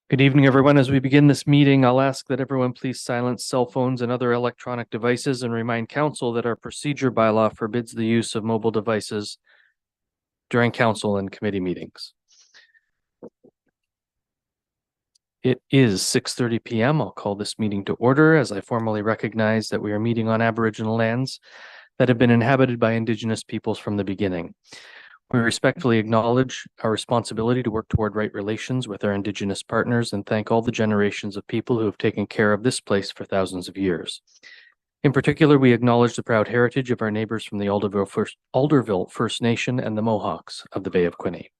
Good evening, everyone. As we begin this meeting, I'll ask that everyone please silence cell phones and other electronic devices and remind council that our procedure bylaw forbids the use of mobile devices during council and committee meetings. It is 6:30 p.m. I'll call this meeting to order as I formally recognize that we are meeting on Aboriginal lands that have been inhabited by Indigenous peoples from the beginning. We respectfully acknowledge our responsibility to work toward right relations with our Indigenous partners and thank all the generations of people who have taken care of this place for thousands of years. In particular, we acknowledge the proud heritage of our neighbors from the Alderville First Nation and the Mohawks of the Bay of Quinte.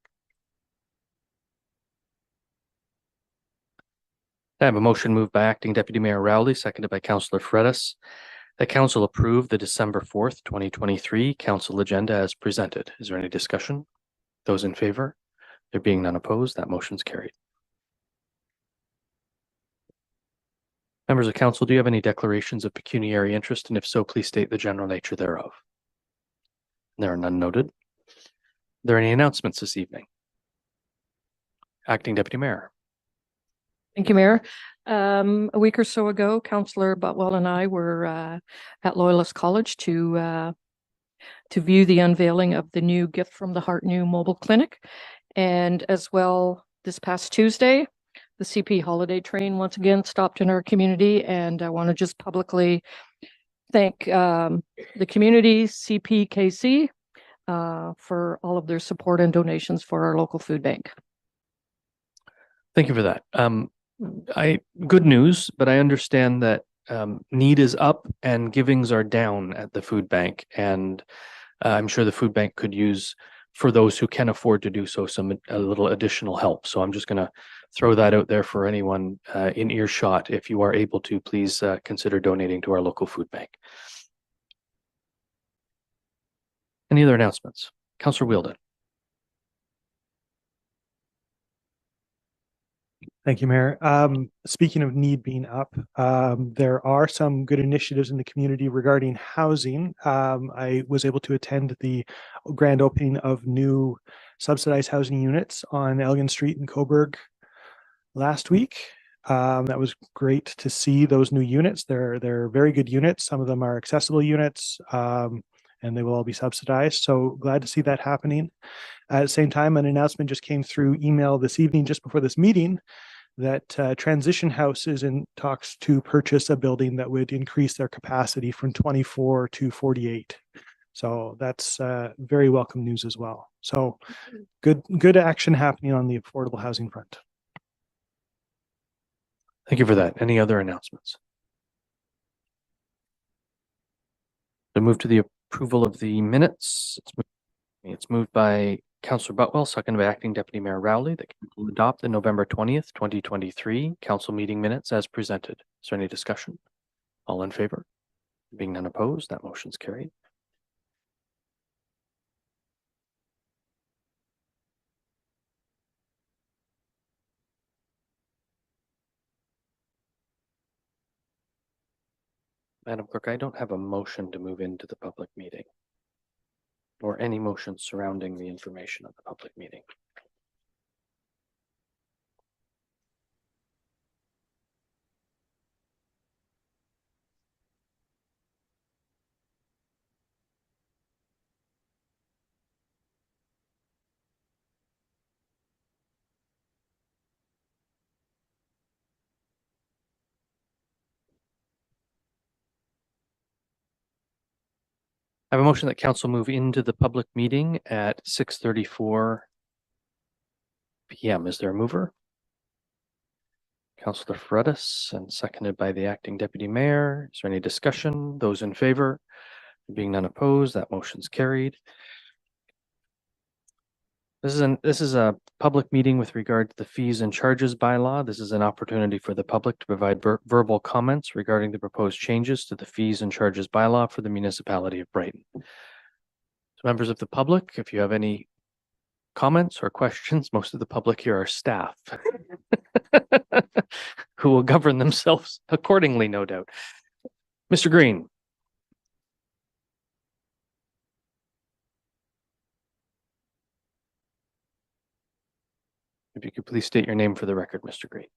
I have a motion moved by Acting Deputy Mayor Rowley, seconded by Councillor Fredis, that Council approve the December 4th, 2023 Council agenda as presented. Is there any discussion? Those in favor? There being none opposed, that motion's carried. Members of Council, do you have any declarations of pecuniary interest? And if so, please state the general nature thereof. There are none noted. Are there any announcements this evening? Acting Deputy Mayor. Thank you, Mayor. A week or so ago, Councillor Butwell and I were at Loyalist College to view the unveiling of the new Gift from the Heart new mobile clinic. And as well, this past Tuesday, the CP holiday train once again stopped in our community. And I want to just publicly thank the community, CPKC, for all of their support and donations for our local food bank. Thank you for that. Good news, but I understand that need is up and givings are down at the food bank, and I'm sure the food bank could use, for those who can afford to do so, a little additional help. So I'm just going to throw that out there for anyone in earshot. If you are able to, please consider donating to our local food bank. Any other announcements? Councillor Wheeldon. Thank you, Mayor. Speaking of need being up, there are some good initiatives in the community regarding housing. I was able to attend the grand opening of new subsidized housing units on Elgin Street in Coburg last week. That was great to see those new units. They're very good units. Some of them are accessible units, and they will all be subsidized. So glad to see that happening. At the same time, an announcement just came through email this evening, just before this meeting, that Transition House is in talks to purchase a building that would increase their capacity from 24 to 48. So that's very welcome news as well. So good action happening on the affordable housing front. Thank you for that. Any other announcements? To move to the approval of the minutes. It's moved by Councillor Butwell, seconded by Acting Deputy Mayor Rowley, that will adopt the November 20th, 2023 council meeting minutes as presented. Is there any discussion? All in favor? Being none opposed, that motion's carried. Madam Clerk, I don't have a motion to move into the public meeting, or any motion surrounding the information of the public meeting. I have a motion that council move into the public meeting at 6:34 p.m. Is there a mover? Councillor Fredis, and seconded by the Acting Deputy Mayor. Is there any discussion? Those in favor? Being none opposed, that motion's carried. This is a public meeting with regard to the fees and charges bylaw. This is an opportunity for the public to provide verbal comments regarding the proposed changes to the fees and charges bylaw for the Municipality of Brighton. So members of the public, if you have any comments or questions, most of the public here are staff who will govern themselves accordingly, no doubt. Mr. Green. If you could please state your name for the record, Mr. Green.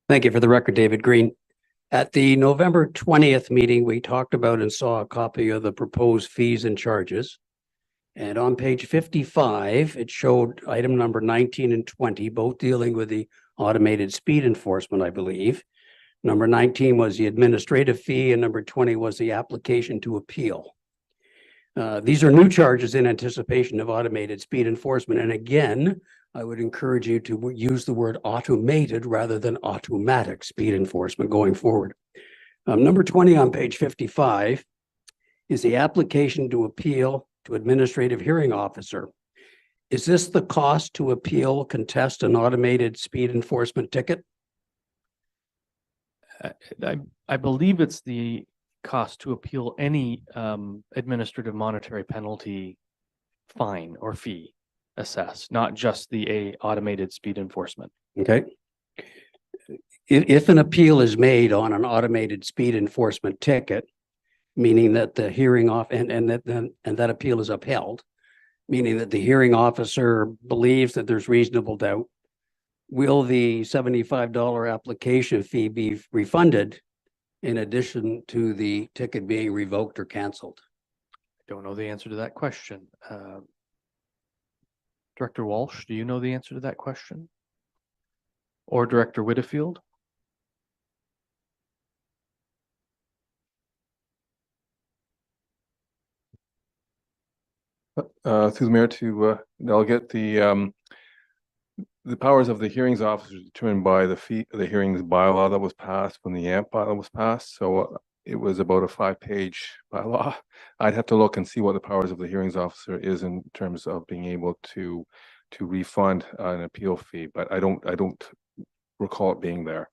Thank you. For the record, David Green. At the November 20th meeting, we talked about and saw a copy of the proposed fees and charges. And on page 55, it showed item number 19 and 20, both dealing with the automated speed enforcement, I believe. Number 19 was the administrative fee and number 20 was the application to appeal. These are new charges in anticipation of automated speed enforcement. And again, I would encourage you to use the word automated rather than automatic speed enforcement going forward. Number 20 on page 55 is the application to appeal to administrative hearing officer. Is this the cost to appeal, contest an automated speed enforcement ticket? I believe it's the cost to appeal any administrative monetary penalty, fine or fee assessed, not just the automated speed enforcement. Okay. If an appeal is made on an automated speed enforcement ticket, meaning that the hearing off and that appeal is upheld, meaning that the hearing officer believes that there's reasonable doubt, will the $75 application fee be refunded in addition to the ticket being revoked or canceled? I don't know the answer to that question. Director Walsh, do you know the answer to that question? Or Director Whitfield? Through the mayor to delegate, the powers of the hearings officer is determined by the hearings bylaw that was passed when the AMP bylaw was passed. So it was about a 5-page bylaw. I'd have to look and see what the powers of the hearings officer is in terms of being able to refund an appeal fee, but I don't recall it being there.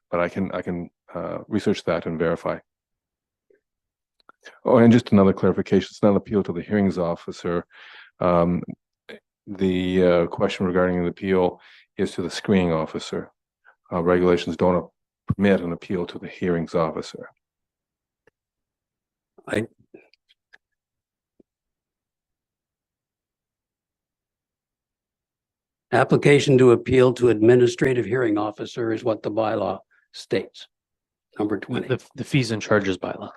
But I can research that and verify. Oh, and just another clarification, it's not an appeal to the hearings officer. The question regarding an appeal is to the screening officer. Regulations don't permit an appeal to the hearings officer. Application to appeal to administrative hearing officer is what the bylaw states. Number 20. The fees and charges bylaw.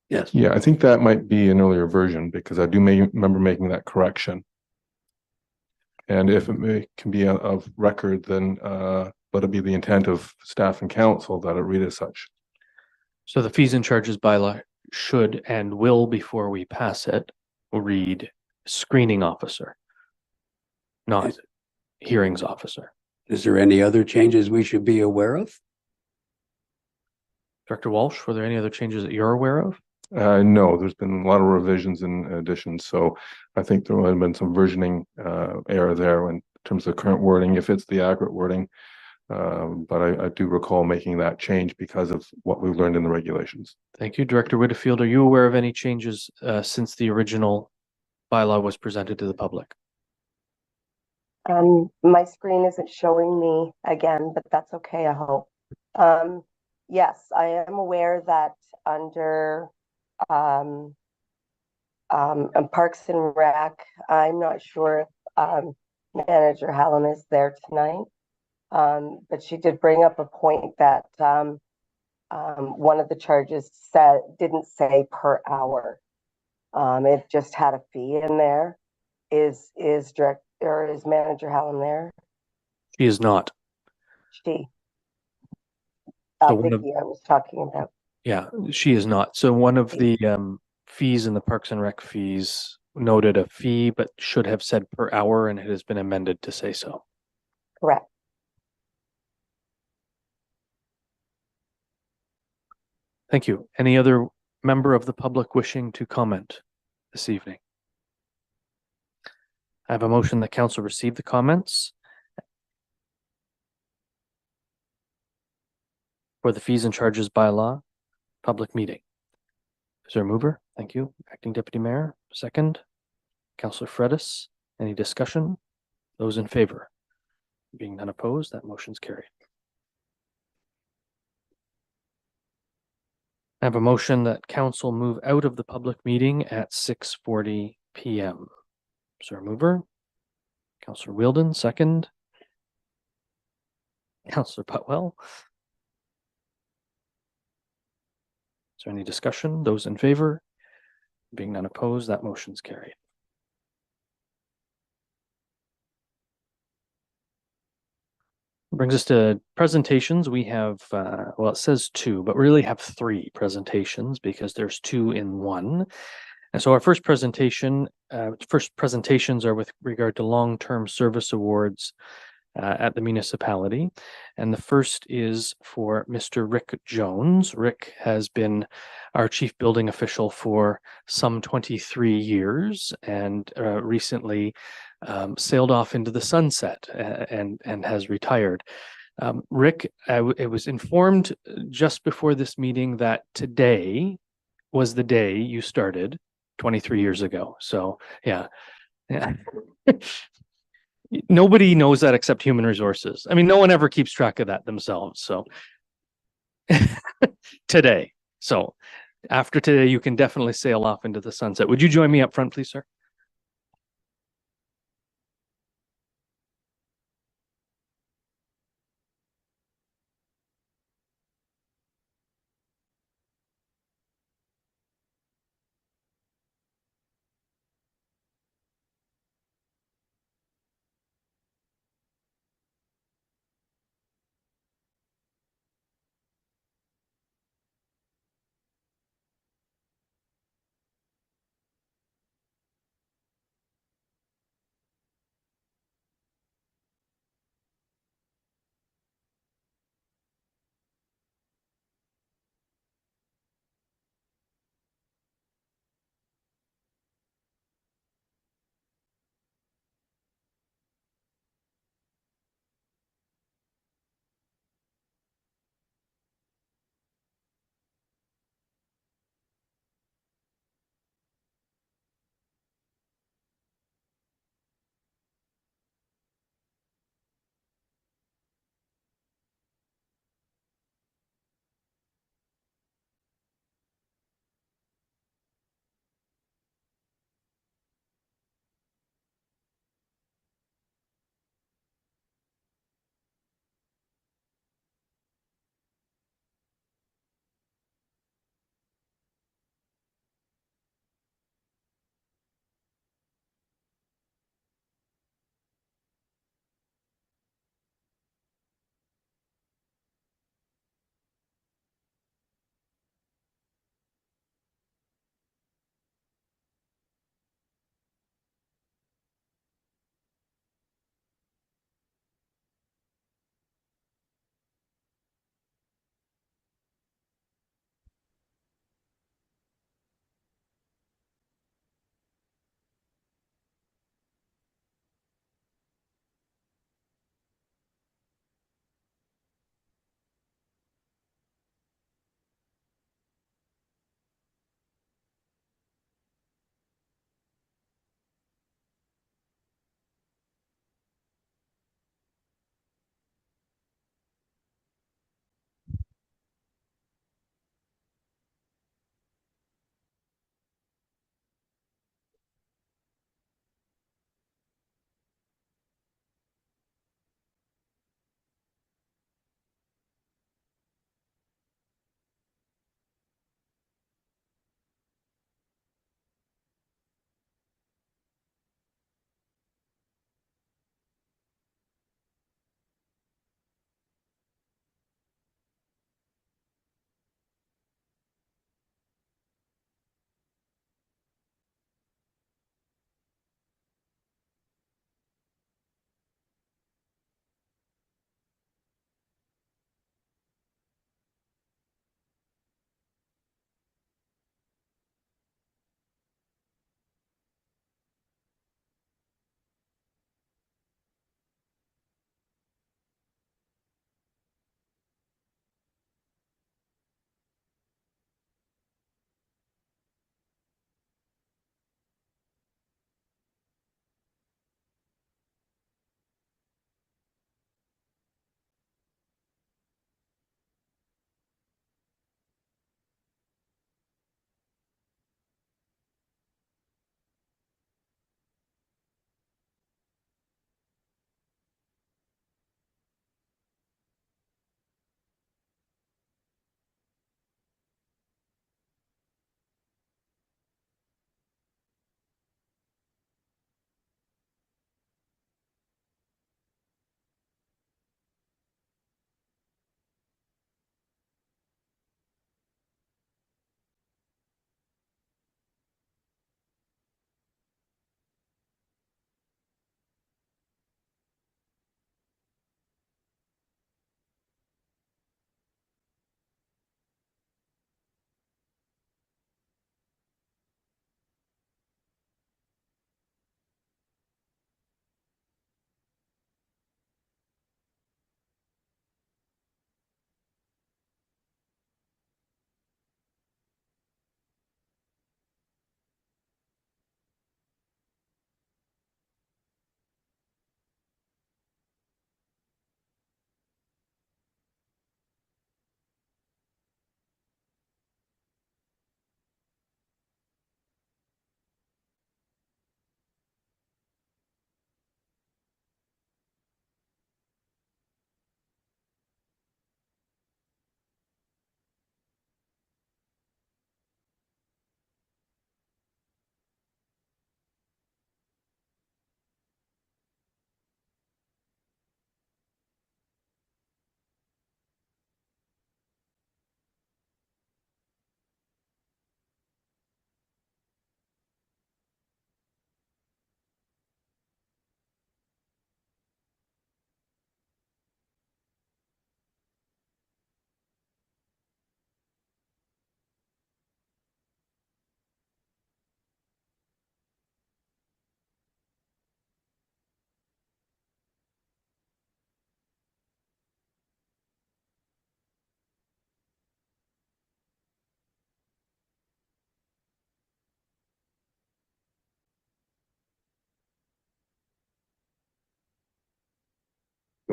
Yes. Yeah, I think that might be an earlier version because I do remember making that correction. And if it can be of record, then let it be the intent of staff and council that it read as such. So the fees and charges bylaw should and will, before we pass it, read screening officer, not hearings officer. Is there any other changes we should be aware of? Director Walsh, were there any other changes that you're aware of? No, there's been a lot of revisions and additions. So I think there might have been some versioning error there in terms of the current wording, if it's the accurate wording. But I do recall making that change because of what we've learned in the regulations. Thank you. Director Whitfield, are you aware of any changes since the original bylaw was presented to the public? My screen isn't showing me again, but that's okay, I hope. Yes, I am aware that under Parks and Rec, I'm not sure if Manager Hallam is there tonight, but she did bring up a point that one of the charges didn't say per hour. It just had a fee in there. Is Manager Hallam there? She is not. She. So Vicky, I was talking about. Yeah, she is not. So one of the fees in the Parks and Rec fees noted a fee, but should have said per hour, and it has been amended to say so. Correct. Thank you. Any other member of the public wishing to comment this evening? I have a motion that council receive the comments for the fees and charges bylaw public meeting. Is there a mover? Thank you. Acting Deputy Mayor. Second. Councillor Fredis. Any discussion? Those in favor? Being none opposed, that motion's carried. I have a motion that council move out of the public meeting at 6:40 p.m. Is there a mover? Councillor Wheeldon, second. Councillor Butwell. Is there any discussion? Those in favor? Being none opposed, that motion's carried. Brings us to presentations. We have, well, it says two, but we really have three presentations because there's two in one. And so our first presentations are with regard to long-term service awards at the municipality. And the first is for Mr. Rick Jones. Rick has been our chief building official for some 23 years and recently sailed off into the sunset and has retired. Rick, it was informed just before this meeting that today was the day you started 23 years ago. So yeah. Nobody knows that except human resources. I mean, no one ever keeps track of that themselves. So today. So after today, you can definitely sail off into the sunset. Would you join me up front, please, sir?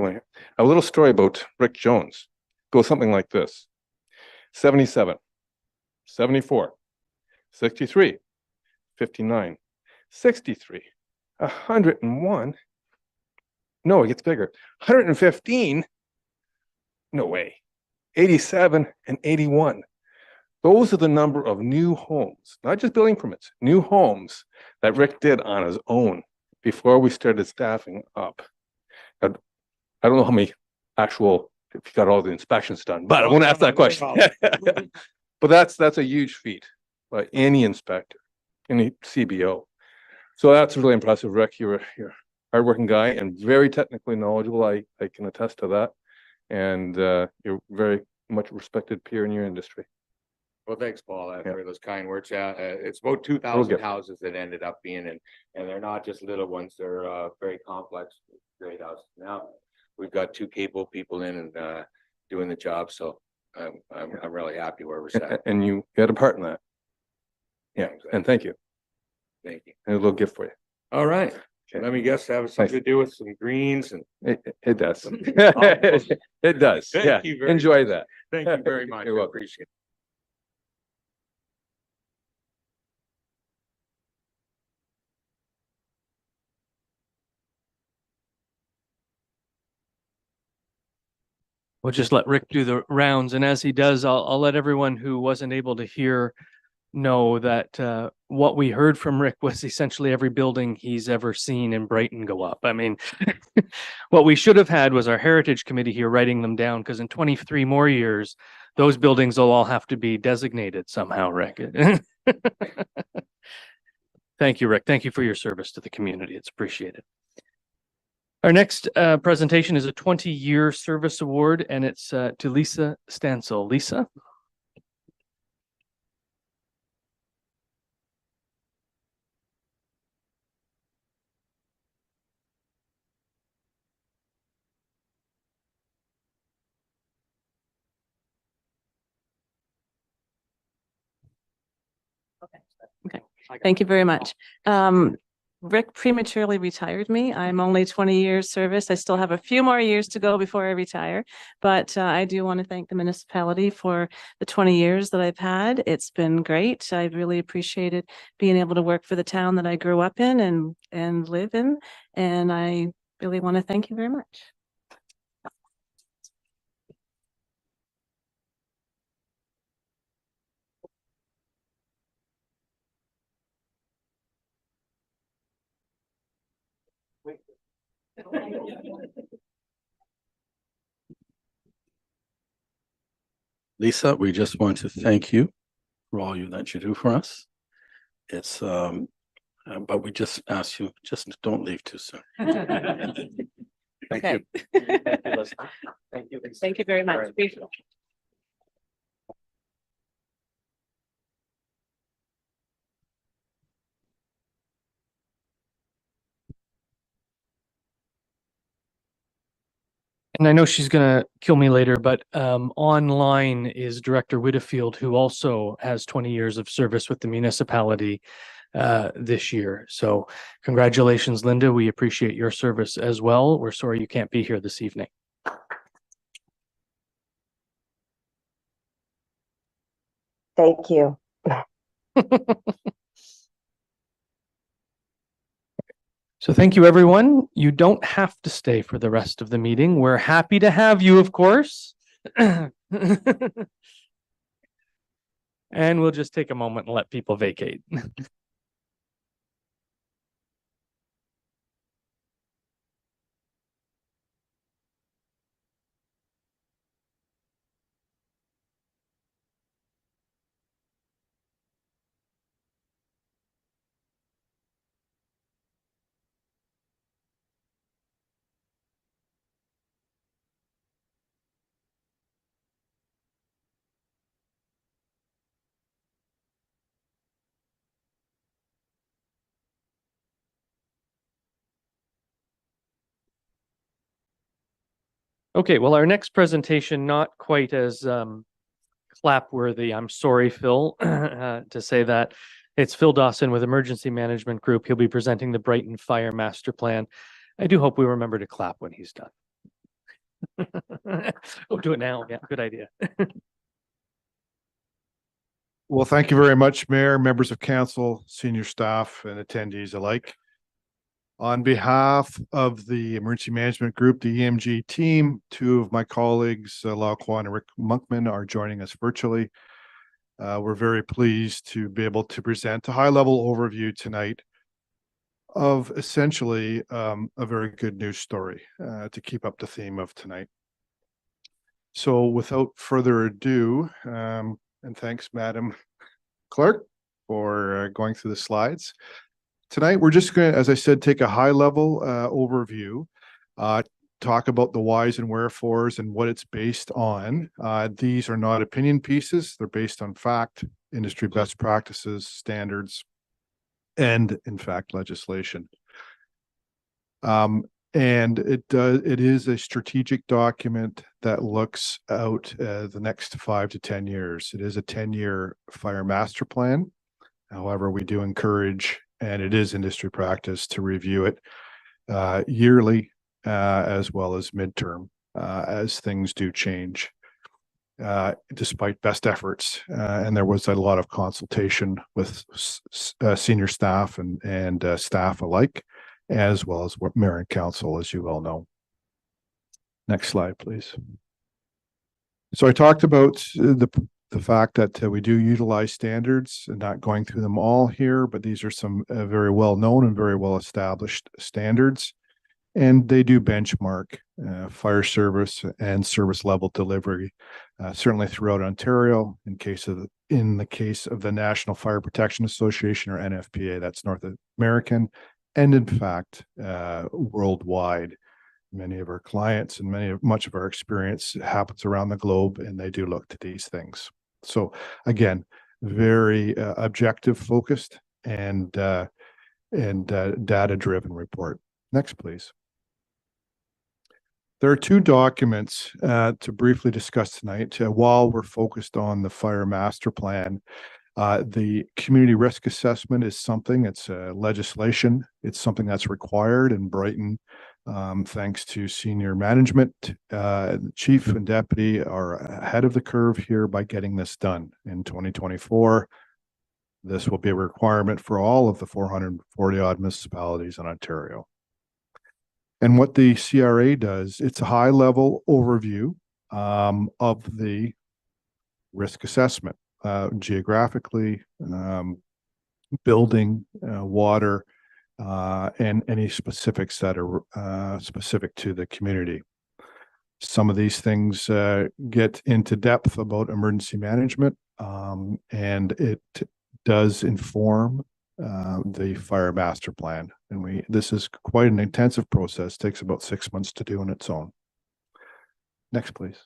A little story about Rick Jones goes something like this: 77, 74, 63, 59, 63, 101. No, it gets bigger. 115. No way. 87 and 81. Those are the number of new homes, not just building permits, new homes that Rick did on his own before we started staffing up. I don't know how many actual, if you got all the inspections done, but I won't ask that question. But that's a huge feat by any inspector, any CBO. So that's really impressive, Rick. You're a hardworking guy and very technically knowledgeable. I can attest to that. And you're very much respected peer in your industry. Well, thanks, Paul, Yeah. for those kind words. Yeah, it's about 2,000 houses that ended up being in, and they're not just little ones. They're very complex, great houses. Now we've got 2 capable people in and doing the job. So I'm really happy where we're at. And you had a part in that. Yeah, and thank you. Thank you. And a little gift for you. All right. Okay. Let me guess, have something to do with some greens and. It does. It does. Thank Yeah. you very Enjoy much. that. Thank you very much. You're I welcome. appreciate it. We'll just let Rick do the rounds, and as he does, I'll let everyone who wasn't able to hear know that what we heard from Rick was essentially every building he's ever seen in Brighton go up. I mean, what we should have had was our Heritage Committee here writing them down, because in 23 more years, those buildings will all have to be designated somehow, Rick. Thank you, Rick. Thank you for your service to the community. It's appreciated. Our next presentation is a 20-year service award, and it's to Lisa Stansel. Lisa? Okay, thank you very much. Rick prematurely retired me. I'm only 20 years service. I still have a few more years to go before I retire, but I do want to thank the municipality for the 20 years that I've had. It's been great. I've really appreciated being able to work for the town that I grew up in and live in, and I really want to thank you very much. Lisa, we just want to thank you for all that you do for us. It's but we just ask you, just don't leave too soon. Thank you. Thank you. Thank you very much. And I know she's gonna kill me later, but online is Director Whitfield, who also has 20 years of service with the municipality this year. So congratulations, Linda. We appreciate your service as well. We're sorry you can't be here this evening. Thank you. So thank you, everyone. You don't have to stay for the rest of the meeting. We're happy to have you, of course. And we'll just take a moment and let people vacate. Okay, well, our next presentation, not quite as clap-worthy. I'm sorry, Phil, to say that. It's Phil Dawson with Emergency Management Group. He'll be presenting the Brighton Fire Master Plan. I do hope we remember to clap when he's done. Oh, do it now. Yeah, good idea. Well, thank you very much, Mayor, members of council, senior staff, and attendees alike. On behalf of the Emergency Management Group, the EMG team, two of my colleagues, Lau Kwan and Rick Monkman, are joining us virtually. We're very pleased to be able to present a high-level overview tonight of essentially a very good news story to keep up the theme of tonight. So without further ado, and thanks, Madam Clerk, for going through the slides. Tonight, we're just going to, as I said, take a high-level overview, talk about the whys and wherefores and what it's based on. These are not opinion pieces. They're based on fact, industry best practices, standards, and in fact, legislation. And it is a strategic document that looks out the next 5 to 10 years. It is a 10-year fire master plan. However, we do encourage, and it is industry practice, to review it yearly as well as midterm as things do change, despite best efforts. And there was a lot of consultation with senior staff and staff alike, as well as mayor and council, as you all know. Next slide, please. So I talked about the fact that we do utilize standards, and not going through them all here, but these are some very well known and very well established standards, and they do benchmark fire service and service level delivery, certainly throughout Ontario. In the case of the National Fire Protection Association, or NFPA, that's North American, and in fact worldwide. Many of our clients and much of our experience happens around the globe, and they do look to these things. So again, very objective focused and data driven report. Next, please. There are two documents to briefly discuss tonight while we're focused on the fire master plan. The community risk assessment is something, it's legislation. It's something that's required in Brighton. Thanks to senior management, chief and deputy are ahead of the curve here by getting this done in 2024. This will be a requirement for all of the 440 odd municipalities in Ontario. And what the CRA does, it's a high level overview of the risk assessment, geographically, building, water, and any specifics that are specific to the community. Some of these things get into depth about emergency management, and it does inform the fire master plan. And this is quite an intensive process, takes about 6 months to do on its own. Next, please.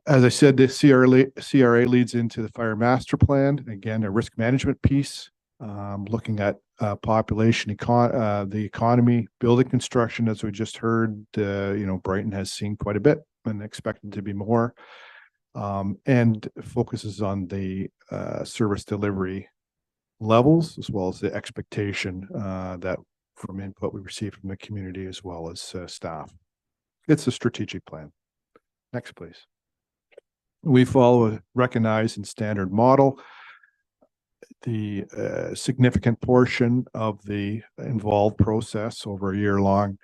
As I said, the CRA leads into the fire master plan. Again, a risk management piece, looking at population, the economy, building construction, as we just heard. Brighton has seen quite a bit and expected to be more, and focuses on the service delivery levels, as well as the expectation that from input we receive from the community as well as staff. It's a strategic plan. Next, please. We follow a recognized and standard model. The significant portion of the involved process over a year long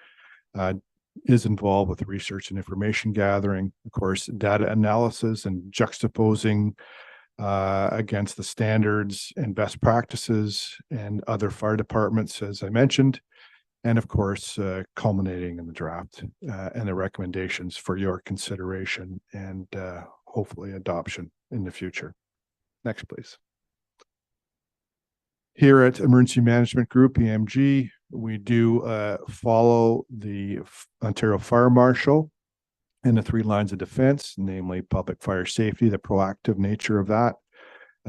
is involved with research and information gathering, of course, data analysis and juxtaposing against the standards and best practices and other fire departments, as I mentioned, and of course, culminating in the draft and the recommendations for your consideration and hopefully adoption in the future. Next, please. Here at Emergency Management Group, EMG, we do follow the Ontario Fire Marshal and the 3 lines of defense, namely public fire safety, the proactive nature of that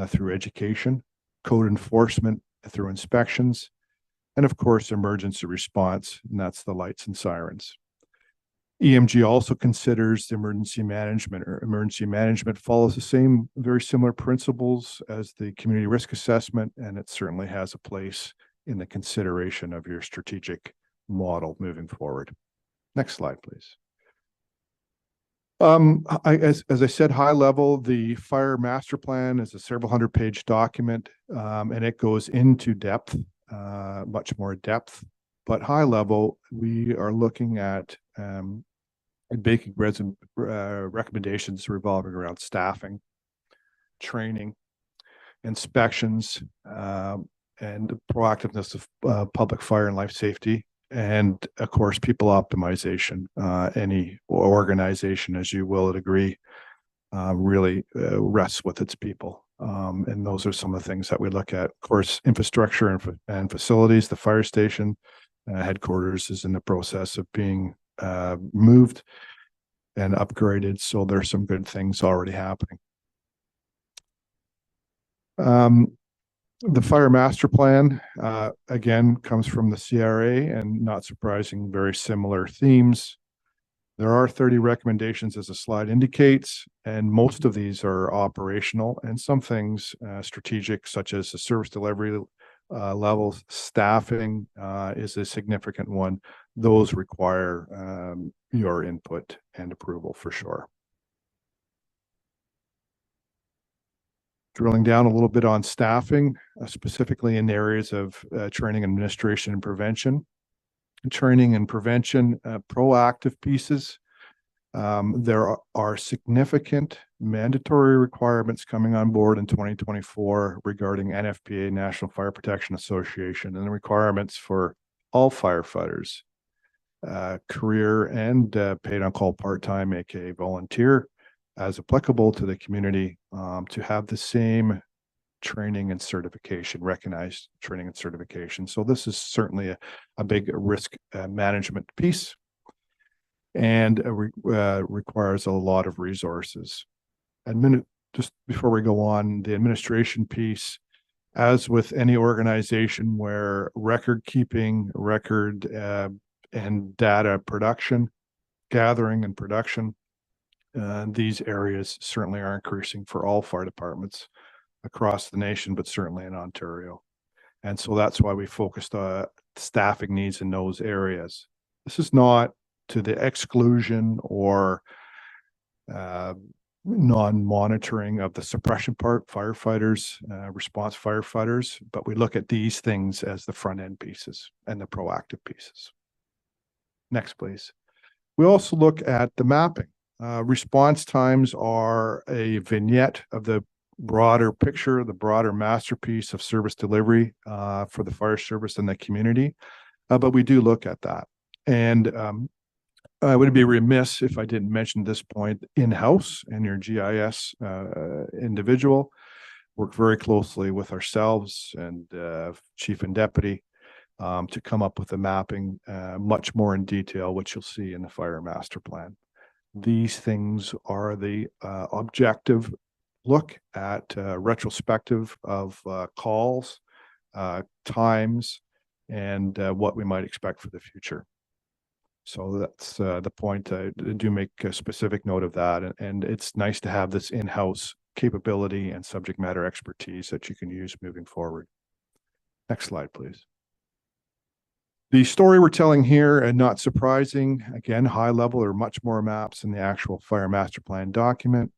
through education, code enforcement through inspections, and of course, emergency response, and that's the lights and sirens. EMG also considers the emergency management, or emergency management follows the same very similar principles as the community risk assessment, and it certainly has a place in the consideration of your strategic model moving forward. Next slide, please. As I said, high level, the fire master plan is a several hundred-page document, and it goes into depth, much more depth. But high level, we are looking at making recommendations revolving around staffing, training, inspections, and the proactiveness of public fire and life safety. And of course, people optimization. Any organization, as you will agree, really rests with its people. And those are some of the things that we look at. Of course, infrastructure and facilities. The fire station headquarters is in the process of being moved and upgraded. So there's some good things already happening. The fire master plan, again, comes from the CRA, and not surprising, very similar themes. There are 30 recommendations, as the slide indicates, and most of these are operational, and some things strategic, such as the service delivery levels. Staffing is a significant one. Those require your input and approval for sure. Drilling down a little bit on staffing, specifically in areas of training, administration, and prevention. Training and prevention, proactive pieces. There are significant mandatory requirements coming on board in 2024 regarding NFPA, National Fire Protection Association, and the requirements for all firefighters, career and paid on call part-time, aka volunteer, as applicable to the community, to have the same training and certification, recognized training and certification. So this is certainly a big risk management piece, and requires a lot of resources. Just before we go on, the administration piece, as with any organization where record keeping, and data production, gathering and production, these areas certainly are increasing for all fire departments across the nation, but certainly in Ontario. And so that's why we focused on staffing needs in those areas. This is not to the exclusion or non-monitoring of the suppression part, firefighters, response firefighters, but we look at these things as the front end pieces and the proactive pieces. Next, please. We also look at the mapping. Response times are a vignette of the broader picture, the broader masterpiece of service delivery for the fire service and the community. But we do look at that. And I would be remiss if I didn't mention this point. In-house and your GIS individual work very closely with ourselves and chief and deputy to come up with the mapping much more in detail, which you'll see in the fire master plan. These things are the objective look at retrospective of calls, times, and what we might expect for the future. So that's the point. I do make a specific note of that. And it's nice to have this in-house capability and subject matter expertise that you can use moving forward. Next slide, please. The story we're telling here, and not surprising, again, high level, there are much more maps in the actual fire master plan document,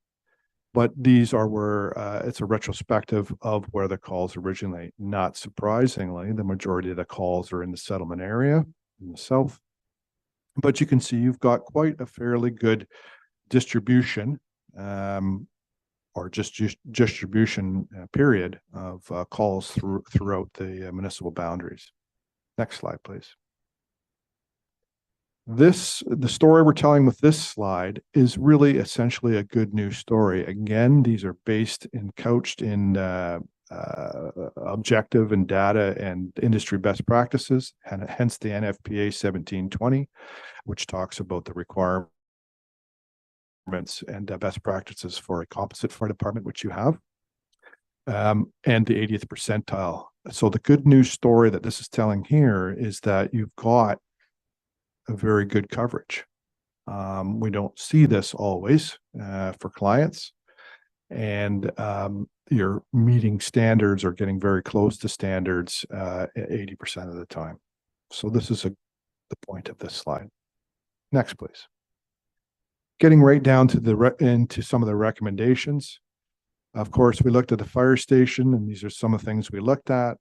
but these are where it's a retrospective of where the calls originate. Not surprisingly, the majority of the calls are in the settlement area in the south, but you can see you've got quite a fairly good distribution or just distribution period of calls throughout the municipal boundaries. Next slide, please. The story we're telling with this slide is really essentially a good news story. Again, these are based and couched in objective and data and industry best practices, and hence the NFPA 1720, which talks about the requirements and best practices for a composite fire department, which you have, and the 80th percentile. So the good news story that this is telling here is that you've got a very good coverage. We don't see this always for clients, and you're meeting standards or getting very close to standards 80% of the time. So this is the point of this slide. Next, please. Getting right down to into some of the recommendations. Of course, we looked at the fire station, and these are some of the things we looked at.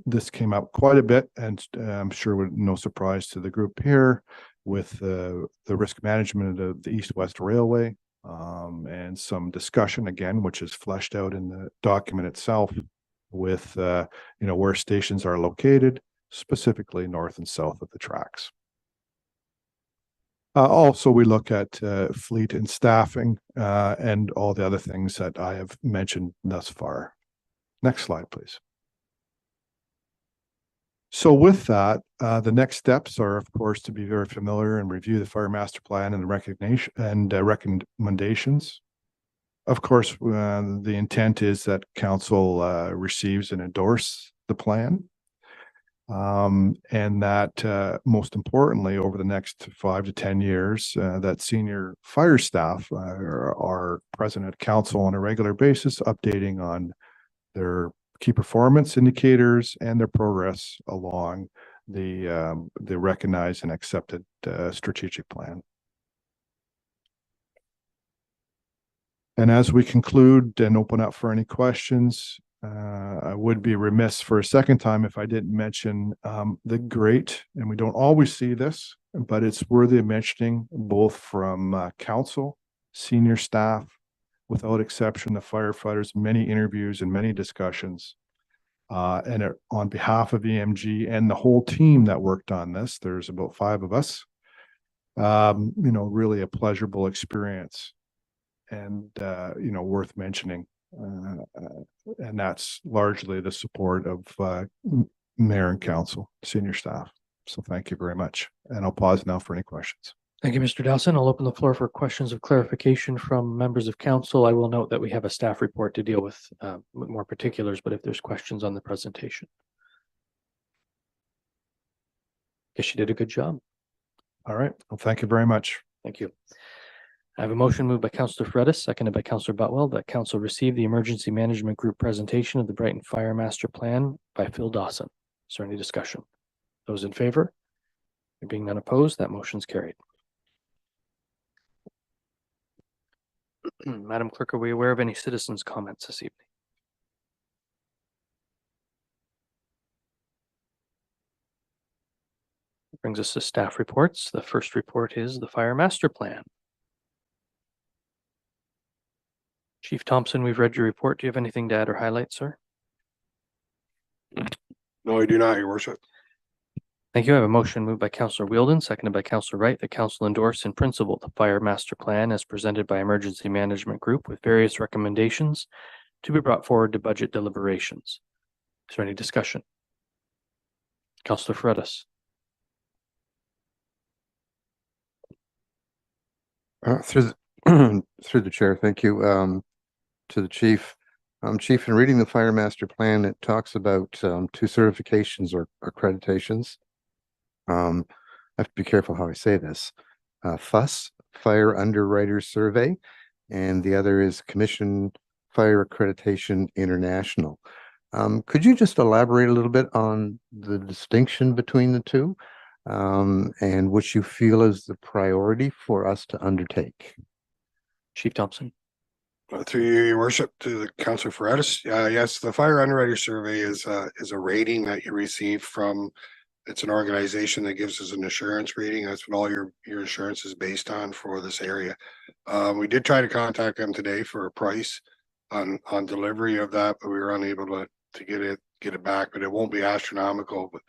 This came up quite a bit, and I'm sure with no surprise to the group here, with the risk management of the East-West Railway, and some discussion again, which is fleshed out in the document itself, with where stations are located, specifically north and south of the tracks. Also, we look at fleet and staffing and all the other things that I have mentioned thus far. Next slide, please. So with that, the next steps are, of course, to be very familiar and review the fire master plan and the recognition and recommendations. Of course, the intent is that council receives and endorse the plan. And that most importantly, over the next 5 to 10 years, that senior fire staff are present at council on a regular basis, updating on their key performance indicators and their progress along the recognized and accepted strategic plan. And as we conclude and open up for any questions, I would be remiss for a second time if I didn't mention the great, and we don't always see this, but it's worthy of mentioning, both from council, senior staff, without exception, the firefighters, many interviews and many discussions. And on behalf of EMG and the whole team that worked on this, there's about 5 of us, really a pleasurable experience and, worth mentioning. And that's largely the support of mayor and council, senior staff. So thank you very much. And I'll pause now for any questions. Thank you, Mr. Dawson. I'll open the floor for questions of clarification from members of council. I will note that we have a staff report to deal with more particulars, but if there's questions on the presentation. Guess you did a good job. All right. Well, thank you very much. Thank you. I have a motion moved by Councillor Fredis, seconded by Councillor Butwell, that council receive the Emergency Management Group presentation of the Brighton Fire Master Plan by Phil Dawson. Is there any discussion? Those in favor? There being none opposed, that motion's carried. Madam Clerk, are we aware of any citizens' comments this evening? Brings us to staff reports. The first report is the Fire Master Plan. Chief Thompson, we've read your report. Do you have anything to add or highlight, sir? No, I do not, Your Worship. Thank you. I have a motion moved by Councillor Wheeldon, seconded by Councillor Wright, that council endorse in principle the Fire Master Plan as presented by Emergency Management Group with various recommendations to be brought forward to budget deliberations. Is there any discussion? Councillor Fredis. Through the chair, thank you. To the chief. Chief, in reading the Fire Master Plan, it talks about 2 certifications or accreditations. I have to be careful how I say this. FUS, Fire Underwriters Survey, and the other is Commission Fire Accreditation International. Could you just elaborate a little bit on the distinction between the two, and which you feel is the priority for us to undertake? Chief Thompson. Through you, Your Worship, to the Councillor Fredis. Yes, the Fire Underwriter Survey is a rating that you receive from. It's an organization that gives us an assurance rating. That's what all your insurance is based on for this area. We did try to contact them today for a price on delivery of that, but we were unable to get it back. But it won't be astronomical. But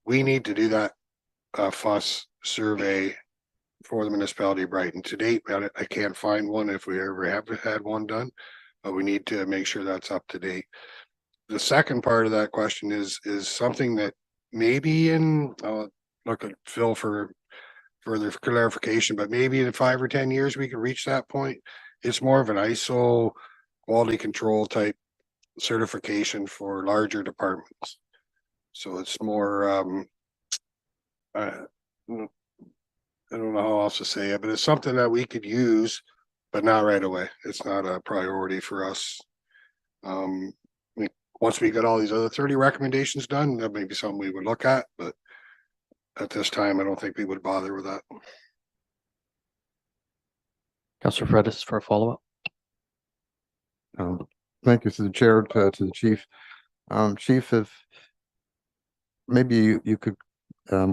we need to do that FUS survey for the Municipality of Brighton. To date, I can't find one if we ever have had one done, but we need to make sure that's up to date. The second part of that question is something that maybe I'll look at Phil for further clarification, but maybe in 5 or 10 years we could reach that point. It's more of an ISO quality control type certification for larger departments. So it's more I don't know how else to say it, but it's something that we could use, but not right away. It's not a priority for us. Once we get all these other 30 recommendations done, that may be something we would look at, but at this time, I don't think we would bother with that. Councillor Fredis for a follow-up. Thank you to the chair, to the chief. Chief, if maybe you could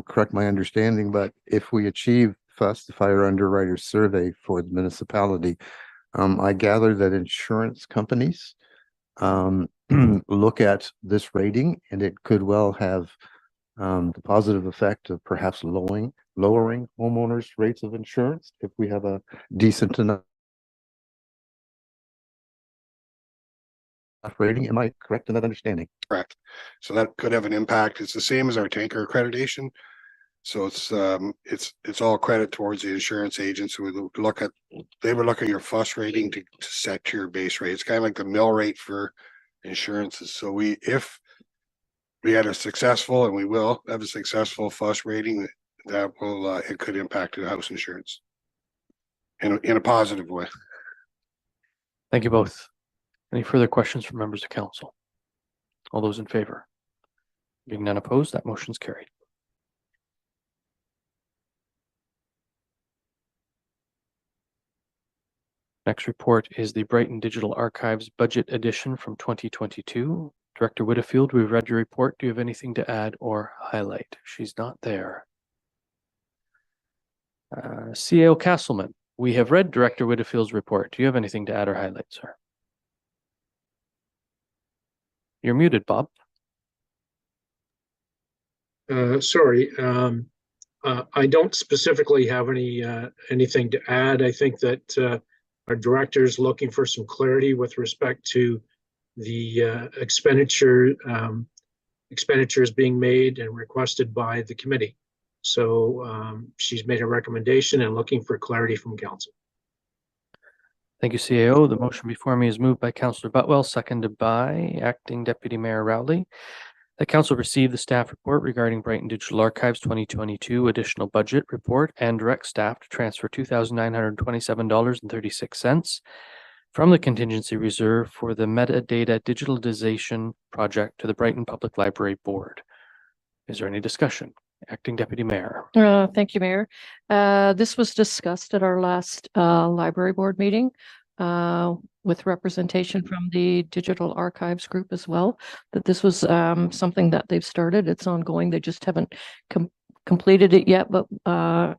correct my understanding, but if we achieve first the fire underwriter survey for the municipality, I gather that insurance companies look at this rating, and it could well have the positive effect of perhaps lowering homeowners' rates of insurance if we have a decent enough rating. Am I correct in that understanding? Correct. So that could have an impact. It's the same as our tanker accreditation. So it's all credit towards the insurance agents who would look at, they would look at your FUS rating to set your base rate. It's kind of like the mill rate for insurances. So if we had a successful, and we will have a successful FUS rating, that will it could impact the house insurance in a positive way. Thank you both. Any further questions from members of council? All those in favor? Being none opposed, that motion is carried. Next report is the Brighton Digital Archives Budget Edition from 2022. Director Whitfield, we've read your report. Do you have anything to add or highlight? She's not there. CAO Castleman, we have read Director Whitfield's report. Do you have anything to add or highlight, sir? You're muted, Bob. Sorry, I don't specifically have anything to add. I think that our director is looking for some clarity with respect to the expenditures being made and requested by the committee. So she's made a recommendation and looking for clarity from council. Thank you, CAO. The motion before me is moved by Councillor Butwell, seconded by Acting Deputy Mayor Rowley. The council received the staff report regarding Brighton Digital Archives 2022 additional budget report and direct staff to transfer $2,927.36 from the contingency reserve for the metadata digitalization project to the Brighton Public Library Board. Is there any discussion? Acting Deputy Mayor. Thank you, Mayor. This was discussed at our last library board meeting with representation from the Digital Archives Group as well, that this was something that they've started. It's ongoing. They just haven't completed it yet, but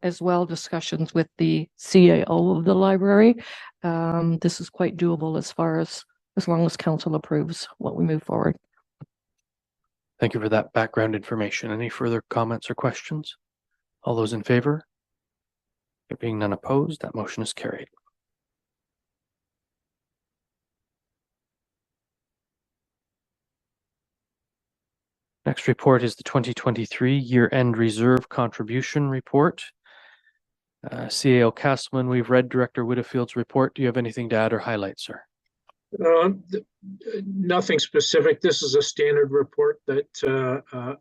as well discussions with the CAO of the library. This is quite doable as long as council approves what we move forward. Thank you for that background information. Any further comments or questions? All those in favor? There being none opposed, that motion is carried. Next report is the 2023 year-end reserve contribution report. CAO Castleman, we've read Director Whitfield's report. Do you have anything to add or highlight, sir? Nothing specific. This is a standard report that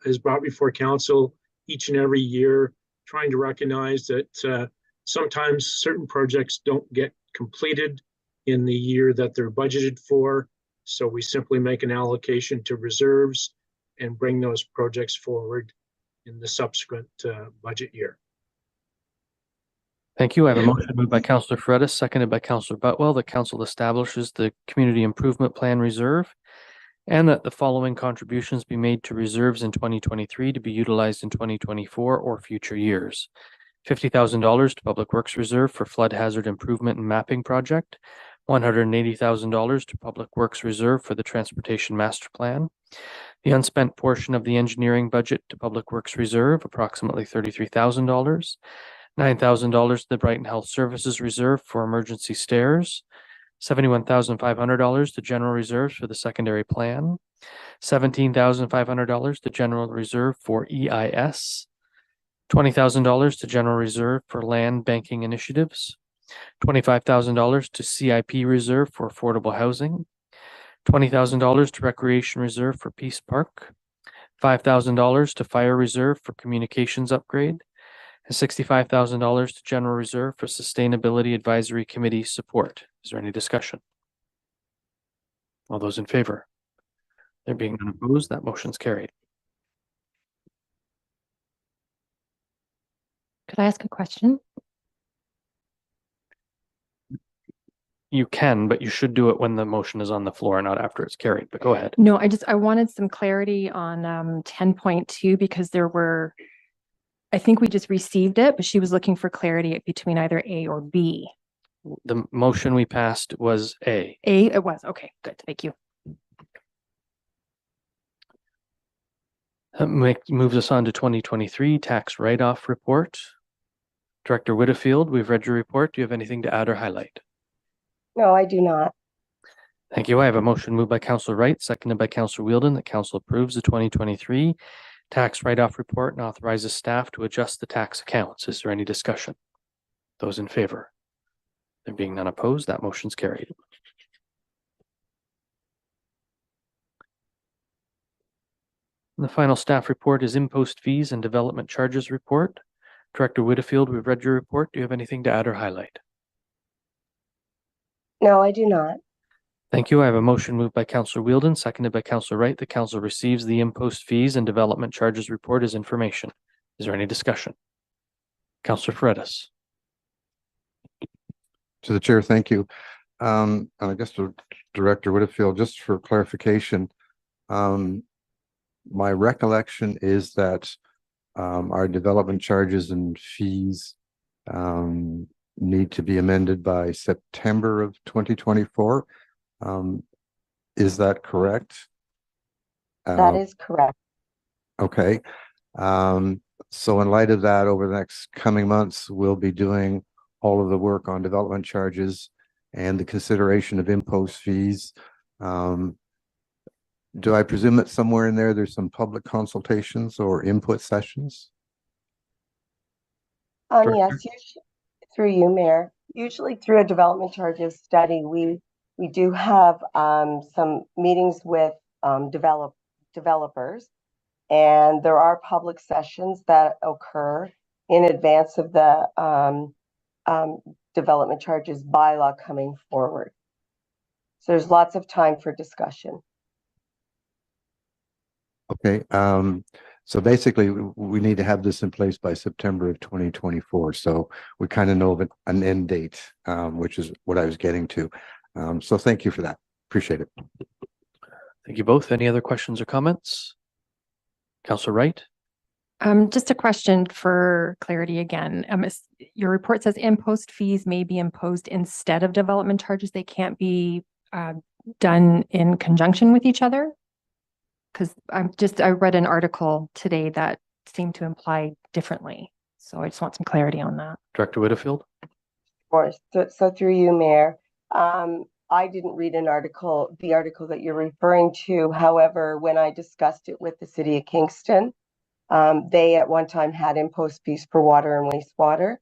is brought before council each and every year, trying to recognize that sometimes certain projects don't get completed in the year that they're budgeted for. So we simply make an allocation to reserves and bring those projects forward in the subsequent budget year. Thank you. I have a motion moved by Councillor Fredis, seconded by Councillor Butwell, that council establishes the Community Improvement Plan Reserve and that the following contributions be made to reserves in 2023 to be utilized in 2024 or future years. $50,000 to Public Works Reserve for Flood Hazard Improvement and Mapping Project, $180,000 to Public Works Reserve for the Transportation Master Plan, the unspent portion of the engineering budget to Public Works Reserve, approximately $33,000, $9,000 to the Brighton Health Services Reserve for emergency stairs, $71,500 to general reserves for the secondary plan, $17,500 to general reserve for EIS, $20,000 to general reserve for land banking initiatives, $25,000 to CIP reserve for affordable housing, $20,000 to recreation reserve for Peace Park, $5,000 to fire reserve for communications upgrade, and $65,000 to general reserve for sustainability advisory committee support. Is there any discussion? All those in favor? There being none opposed, that motion's carried. Could I ask a question? You can, but you should do it when the motion is on the floor, not after it's carried, but go ahead. No, I wanted some clarity on 10.2 because I think we just received it, but she was looking for clarity between either A or B. The motion we passed was A. A, it was. Okay, good. Thank you. Moves us on to 2023 tax write-off report. Director Whitfield, we've read your report. Do you have anything to add or highlight? No, I do not. Thank you. I have a motion moved by Councillor Wright, seconded by Councillor Wheeldon, that Council approves the 2023 tax write-off report and authorizes staff to adjust the tax accounts. Is there any discussion? Those in favor? There being none opposed, that motion's carried. And the final staff report is impost fees and development charges report. Director Whitfield, we've read your report. Do you have anything to add or highlight? No, I do not. Thank you. I have a motion moved by Councillor Wheeldon, seconded by Councillor Wright. The Council receives the impost fees and development charges report as information. Is there any discussion? Councillor Fredis. To the chair, thank you. And I guess to Director Whitfield, just for clarification, my recollection is that our development charges and fees need to be amended by September of 2024. Is that correct? That is correct. Okay. So in light of that, over the next coming months, we'll be doing all of the work on development charges and the consideration of impost fees. Do I presume that somewhere in there, there's some public consultations or input sessions? Yes, through you, Mayor. Usually through a development charges study, we do have some meetings with developers, and there are public sessions that occur in advance of the development charges bylaw coming forward. So there's lots of time for discussion. Okay. So basically we need to have this in place by September of 2024. So we kind of know of an end date, which is what I was getting to. So thank you for that. Appreciate it. Thank you both. Any other questions or comments? Councillor Wright. Just a question for clarity again. Your report says impost fees may be imposed instead of development charges. They can't be done in conjunction with each other? Because I read an article today that seemed to imply differently. So I just want some clarity on that. Director Whitfield. Of course. So through you, Mayor. I didn't read the article that you're referring to. However, when I discussed it with the City of Kingston, they at one time had impost fees for water and wastewater,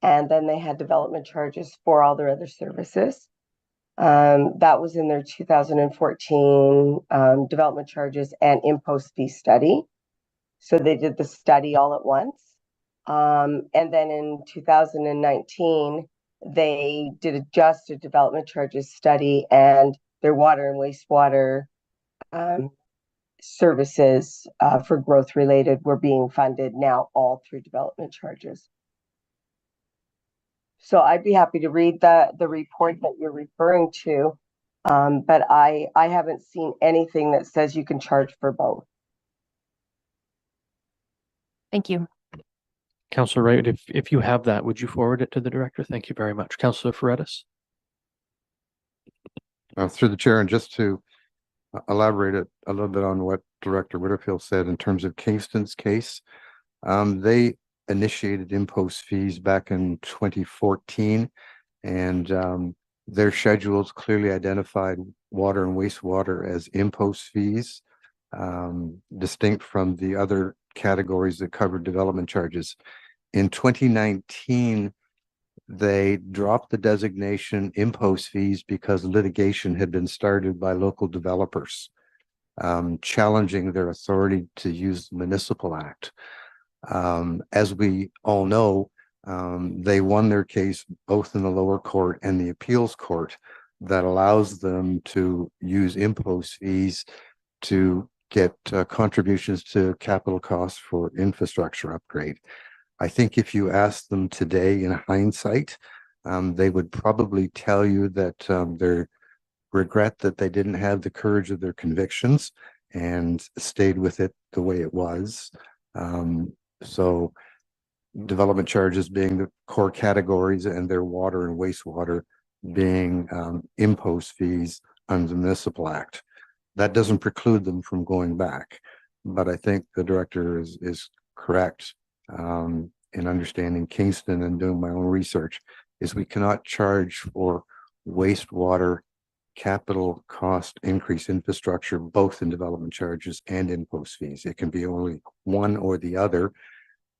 and then they had development charges for all their other services. That was in their 2014 development charges and impost fee study. So they did the study all at once. And then in 2019, they did adjusted development charges study, and their water and wastewater services for growth related were being funded now all through development charges. So I'd be happy to read the report that you're referring to, but I haven't seen anything that says you can charge for both. Thank you. Councillor Wright, if you have that, would you forward it to the director? Thank you very much. Councillor Fredis. Through the chair, and just to elaborate a little bit on what Director Whitfield said in terms of Kingston's case, they initiated impost fees back in 2014, and their schedules clearly identified water and wastewater as impost fees, distinct from the other categories that covered development charges. In 2019, they dropped the designation impost fees because litigation had been started by local developers, challenging their authority to use the Municipal Act. As we all know, they won their case both in the lower court and the appeals court that allows them to use impost fees to get contributions to capital costs for infrastructure upgrade. I think if you ask them today in hindsight, they would probably tell you that they regret that they didn't have the courage of their convictions and stayed with it the way it was. So development charges being the core categories and their water and wastewater being impost fees under the Municipal Act. That doesn't preclude them from going back. But I think the director is correct in understanding Kingston and doing my own research is we cannot charge for wastewater capital cost increase infrastructure, both in development charges and impost fees. It can be only one or the other.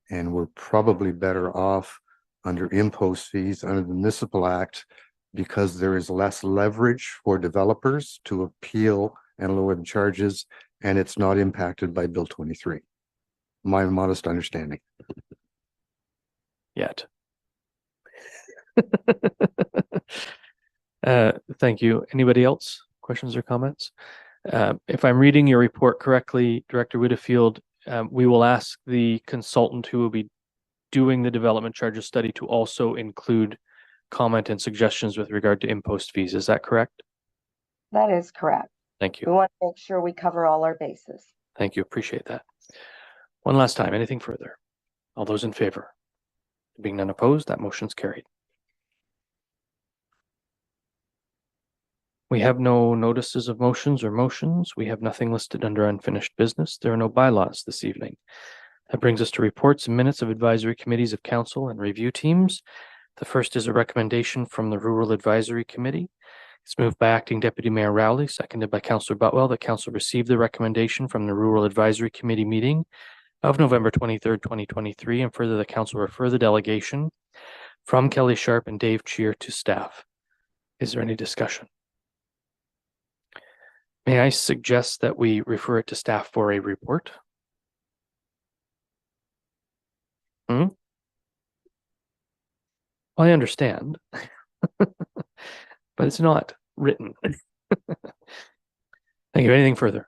And we're probably better off under impost fees under the Municipal Act because there is less leverage for developers to appeal and lower the charges, and it's not impacted by Bill 23. My modest understanding. Yet. Thank you. Anybody else? Questions or comments? If I'm reading your report correctly, Director Whitfield, we will ask the consultant who will be doing the development charges study to also include comment and suggestions with regard to impost fees. Is that correct? That is correct. Thank We you. want to make sure we cover all our bases. Thank you. Appreciate that. One last time. Anything further? All those in favor? Being none opposed, that motion's carried. We have no notices of motions or motions. We have nothing listed under unfinished business. There are no bylaws this evening. That brings us to reports and minutes of advisory committees of council and review teams. The first is a recommendation from the Rural Advisory Committee. It's moved by Acting Deputy Mayor Rowley, seconded by Councillor Butwell, that council receive the recommendation from the Rural Advisory Committee meeting of November 23rd, 2023, and further the council refer the delegation from Kelly Sharp and Dave Cheer to staff. Is there any discussion? May I suggest that we refer it to staff for a report? Well, I understand, but it's not written. Thank you. Anything further?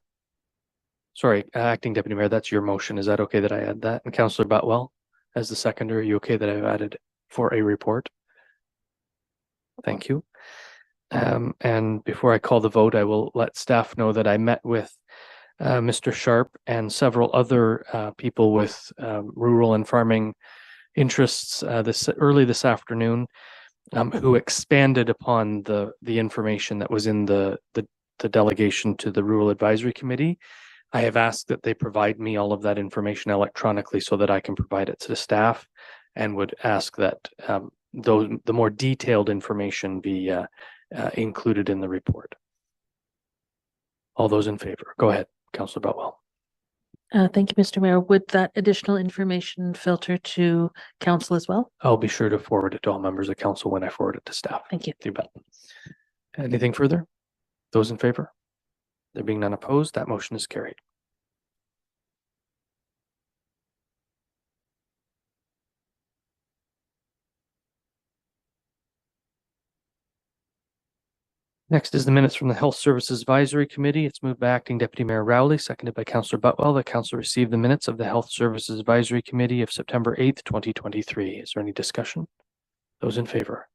Sorry, Acting Deputy Mayor, that's your motion. Is that okay that I add that? And Councillor Butwell, as the seconder, are you okay that I've added for a report? Thank you. And before I call the vote, I will let staff know that I met with Mr. Sharp and several other people with rural and farming interests early this afternoon, who expanded upon the information that was in the delegation to the Rural Advisory Committee. I have asked that they provide me all of that information electronically so that I can provide it to the staff, and would ask that the more detailed information be included in the report. All those in favor? Go ahead, Councillor Butwell. Thank you, Mr. Mayor. Would that additional information filter to council as well? I'll be sure to forward it to all members of council when I forward it to staff. Thank you. You bet. Anything further? Those in favor? There being none opposed, that motion is carried. Next is the minutes from the Health Services Advisory Committee. It's moved by Acting Deputy Mayor Rowley, seconded by Councillor Butwell, that council receive the minutes of the Health Services Advisory Committee of September 8th, 2023. Is there any discussion? Those in favor?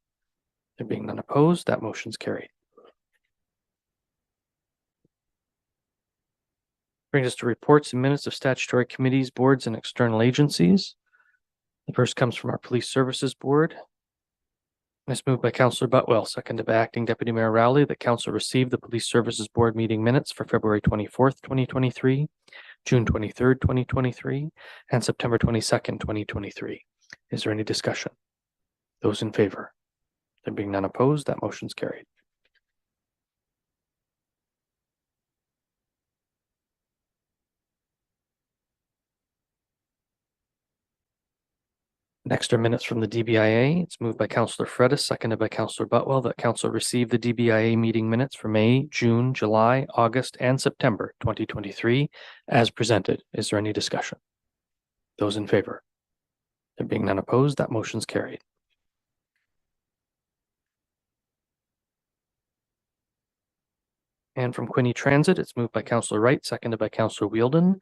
There being none opposed, that motion's carried. Brings us to reports and minutes of statutory committees, boards, and external agencies. The first comes from our Police Services Board. It's moved by Councillor Butwell, seconded by Acting Deputy Mayor Rowley, that council received the Police Services Board meeting minutes for February 24th, 2023, June 23rd, 2023, and September 22nd, 2023. Is there any discussion? Those in favor? There being none opposed, that motion's carried. Next are minutes from the DBIA. It's moved by Councillor Fredis, seconded by Councillor Butwell, that council received the DBIA meeting minutes for May, June, July, August, and September 2023 as presented. Is there any discussion? Those in favor? There being none opposed, that motion's carried. And from Quinte Transit, it's moved by Councillor Wright, seconded by Councillor Wheeldon,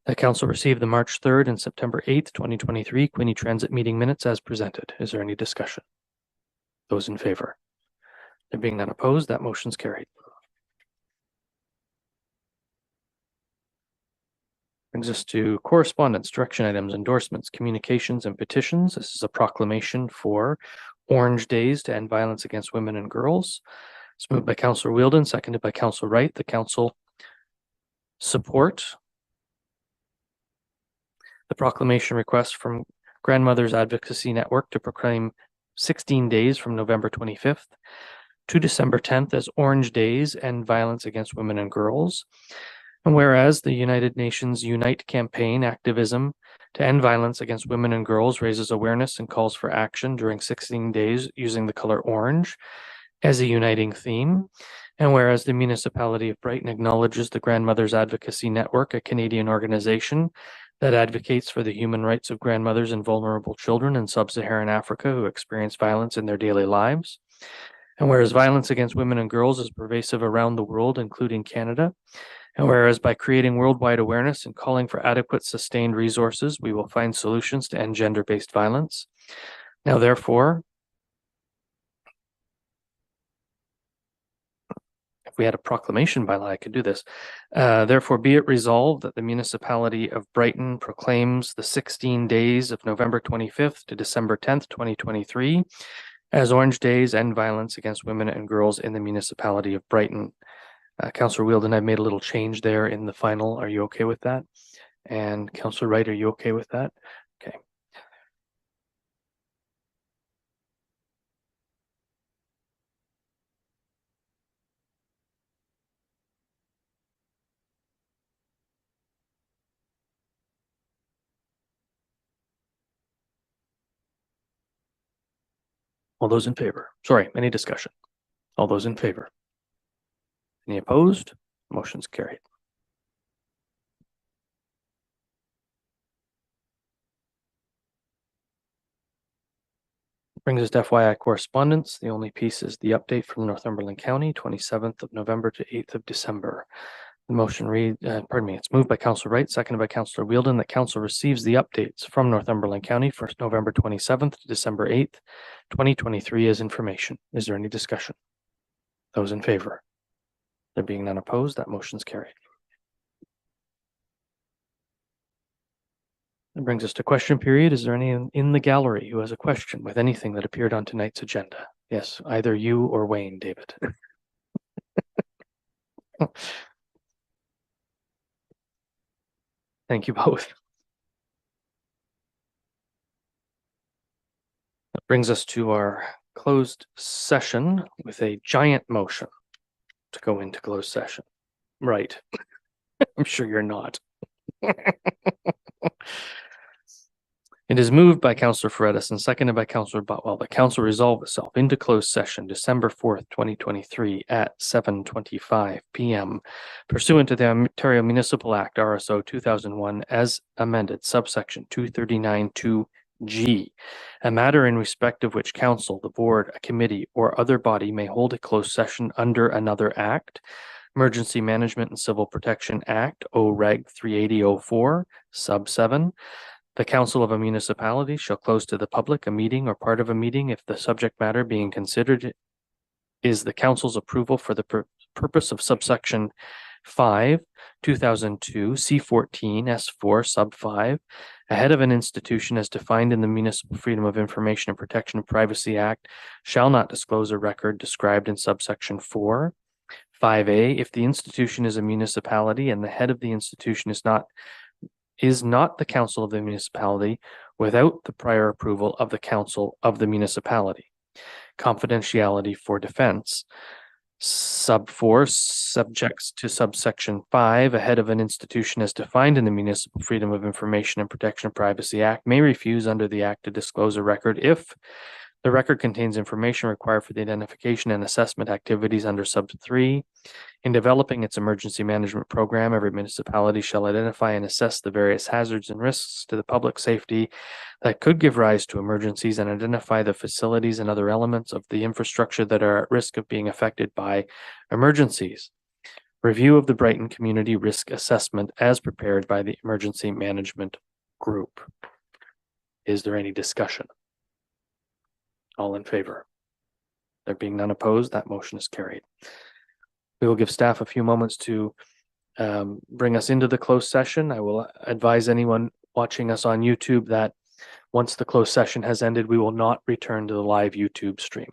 The council received the March 3rd and September 8th, 2023 Queenie Transit meeting minutes as presented. Is there any discussion? Those in favor? There being none opposed, that motion's carried. Brings us to correspondence, direction items, endorsements, communications, and petitions. This is a proclamation for Orange Days to End Violence Against Women and Girls. It's moved by Councillor Wheeldon, seconded by Councillor Wright. The council support the proclamation request from Grandmothers Advocacy Network to proclaim 16 days from November 25th to December 10th as Orange Days End Violence Against Women and Girls. And whereas the United Nations Unite campaign activism to end violence against women and girls raises awareness and calls for action during 16 days using the color orange as a uniting theme. And whereas the Municipality of Brighton acknowledges the Grandmothers Advocacy Network, a Canadian organization that advocates for the human rights of grandmothers and vulnerable children in sub-Saharan Africa who experience violence in their daily lives. And whereas violence against women and girls is pervasive around the world, including Canada, and whereas by creating worldwide awareness and calling for adequate sustained resources, we will find solutions to end gender-based violence. Now, therefore, if we had a proclamation bylaw, I could do this. Therefore, be it resolved that the Municipality of Brighton proclaims the 16 days of November 25th to December 10th, 2023 as Orange Days End Violence Against Women and Girls in the Municipality of Brighton. Councillor Wheeldon, I've made a little change there in the final. Are you okay with that? And Councillor Wright, are you okay with that? Okay. All those in favor? Sorry, any discussion? All those in favor? Any opposed? Motion's carried. Brings us to FYI correspondence. The only piece is the update from Northumberland County, 27th of November to 8th of December. The motion reads, it's moved by Councillor Wright, seconded by Councillor Wheeldon, that Council receives the updates from Northumberland County for November 27th to December 8th, 2023 as information. Is there any discussion? Those in favor? There being none opposed, that motion's carried. That brings us to question period. Is there anyone in the gallery who has a question with anything that appeared on tonight's agenda? Yes, either you or Wayne, David. Thank you both. That brings us to our closed session with a giant motion to go into closed session. Right. I'm sure you're not. It is moved by Councillor Ferretis and seconded by Councillor Botwell that Council resolve itself into closed session December 4th, 2023 at 7:25 p.m. pursuant to the Ontario Municipal Act RSO 2001 as amended subsection 239(2)G, a matter in respect of which Council, the Board, a committee, or other body may hold a closed session under another act, Emergency Management and Civil Protection Act, OREG 38004, sub 7. The council of a municipality shall close to the public a meeting or part of a meeting if the subject matter being considered is the council's approval for the purpose of subsection 5, 2002, C14, S4, sub 5, ahead of an institution as defined in the Municipal Freedom of Information and Protection of Privacy Act, shall not disclose a record described in subsection 4. 5A, if the institution is a municipality and the head of the institution is not the council of the municipality without the prior approval of the council of the municipality. Confidentiality for defense. Sub 4, subjects to subsection 5, a head of an institution as defined in the Municipal Freedom of Information and Protection of Privacy Act may refuse under the Act to disclose a record if the record contains information required for the identification and assessment activities under sub 3. In developing its emergency management program, every municipality shall identify and assess the various hazards and risks to the public safety that could give rise to emergencies and identify the facilities and other elements of the infrastructure that are at risk of being affected by emergencies. Review of the Brighton Community Risk Assessment as prepared by the Emergency Management Group. Is there any discussion? All in favor? There being none opposed, that motion is carried. We will give staff a few moments to bring us into the closed session. I will advise anyone watching us on YouTube that once the closed session has ended, we will not return to the live YouTube stream.